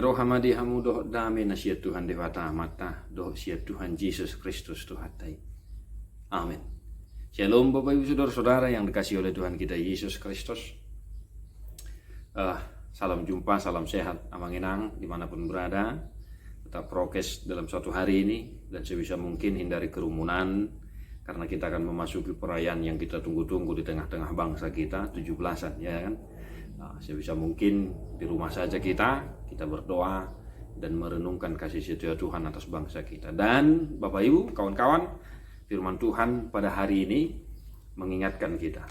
Niro hamadi hamu doh dami na siya Tuhan dewata mata doh siya Tuhan Yesus Kristus Tuhatai. Amin. Shalom Bapak Ibu Saudara-saudara yang dikasihi oleh Tuhan kita Yesus Kristus. Salam jumpa, salam sehat, amanginang dimanapun berada. Tetap prokes dalam suatu hari ini dan sebisa mungkin hindari kerumunan karena kita akan memasuki perayaan yang kita tunggu-tunggu di tengah-tengah bangsa kita, 17-an ya kan. Sebisa mungkin di rumah saja kita berdoa dan merenungkan kasih setia Tuhan atas bangsa kita. Dan Bapak Ibu, kawan-kawan, firman Tuhan pada hari ini mengingatkan kita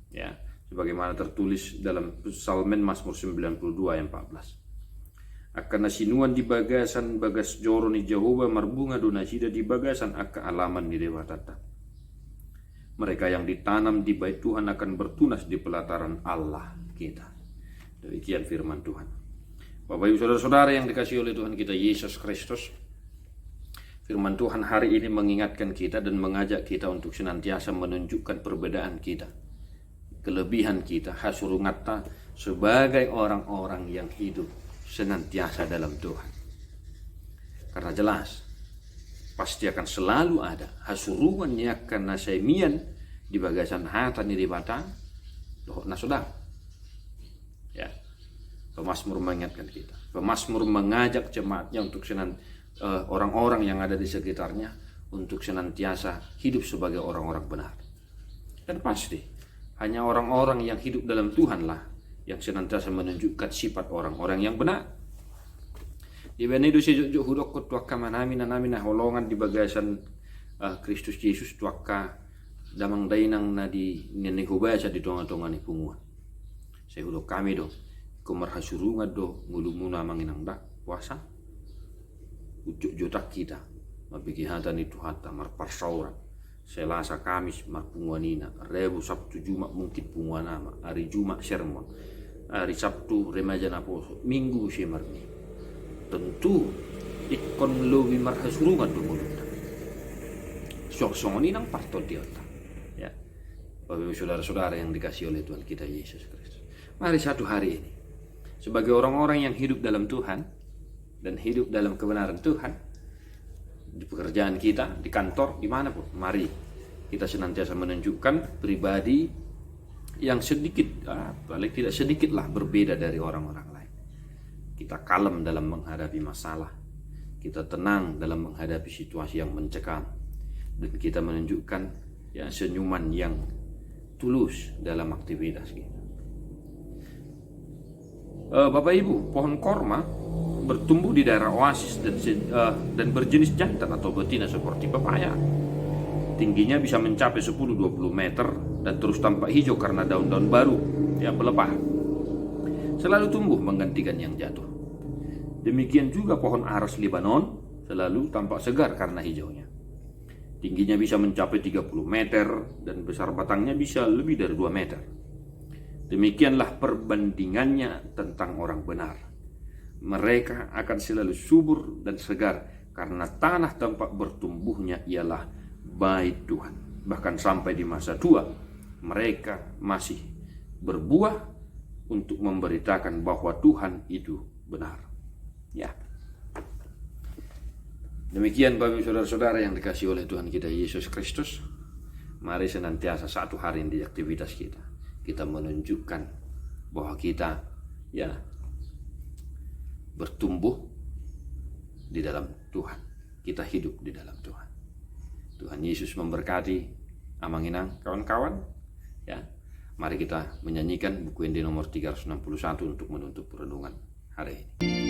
ya, sebagaimana tertulis dalam Psalmen Mazmur 92 ayat 14. Akan nasinuan di bagasan bagas joro ni Jehovah marbunga donasida di bagasan akka alaman di dewa tata. Mereka yang ditanam di bait Tuhan akan bertunas di pelataran Allah kita. Demikian firman Tuhan. Bapak Ibu Saudara-saudara yang dikasihi oleh Tuhan kita Yesus Kristus, firman Tuhan hari ini mengingatkan kita dan mengajak kita untuk senantiasa menunjukkan perbedaan kita, kelebihan kita, hasurungatta sebagai orang-orang yang hidup senantiasa dalam Tuhan. Karena jelas pasti akan selalu ada hasurungannya karena semian di bagasan hata ni di batang doh nasodang. Ya, pemazmur mengingatkan kita. Pemazmur mengajak jemaatnya untuk orang-orang yang ada di sekitarnya untuk senantiasa hidup sebagai orang-orang benar. Dan pasti hanya orang-orang yang hidup dalam Tuhanlah yang senantiasa menunjukkan sifat orang-orang yang benar. Di benedo sejuk hudok tuakka manamina namina holongan di bagasan Kristus Yesus tuakka damang dainang na di nenehubasa di tonga-tonga ni punguan. Saya hudok kami do kumar hasurungan do ngulumuna manginang dak puasa ujuk jotak kita mabigihatan itu hatta marparsauran Selasa Kamis marpunguanina Rebu Sabtu Jumat mungkin punguanama hari Jumat sermon hari Sabtu remaja naposo Minggu semarni tentu ikon lowi marhasurungan do ngulumna song-songoni nang pastor diota ya. Bapak saudara-saudara yang dikasihi oleh Tuhan kita Yesus Kristus, mari satu hari ini sebagai orang-orang yang hidup dalam Tuhan dan hidup dalam kebenaran Tuhan, di pekerjaan kita, di kantor, dimanapun, mari kita senantiasa menunjukkan pribadi yang sedikit, paling tidak sedikitlah berbeda dari orang-orang lain. Kita kalem dalam menghadapi masalah, kita tenang dalam menghadapi situasi yang mencekam, dan kita menunjukkan ya senyuman yang tulus dalam aktivitas kita. Bapak Ibu, pohon korma bertumbuh di daerah oasis dan berjenis jantan atau betina seperti pepaya. Tingginya bisa mencapai 10-20 meter dan terus tampak hijau karena daun-daun baru yang pelepah. Selalu tumbuh menggantikan yang jatuh. Demikian juga pohon aras Libanon selalu tampak segar karena hijaunya. Tingginya bisa mencapai 30 meter dan besar batangnya bisa lebih dari 2 meter. Demikianlah perbandingannya tentang orang benar. Mereka akan selalu subur dan segar karena tanah tempat bertumbuhnya ialah bait Tuhan. Bahkan sampai di masa tua, mereka masih berbuah untuk memberitakan bahwa Tuhan itu benar. Ya. Demikian Bapak saudara-saudara yang dikasihi oleh Tuhan kita Yesus Kristus. Mari senantiasa satu hari di aktivitas kita menunjukkan bahwa kita ya bertumbuh di dalam Tuhan. Kita hidup di dalam Tuhan. Tuhan Yesus memberkati amanginang kawan-kawan ya. Mari kita menyanyikan buku Ende nomor 361 untuk menutup renungan hari ini.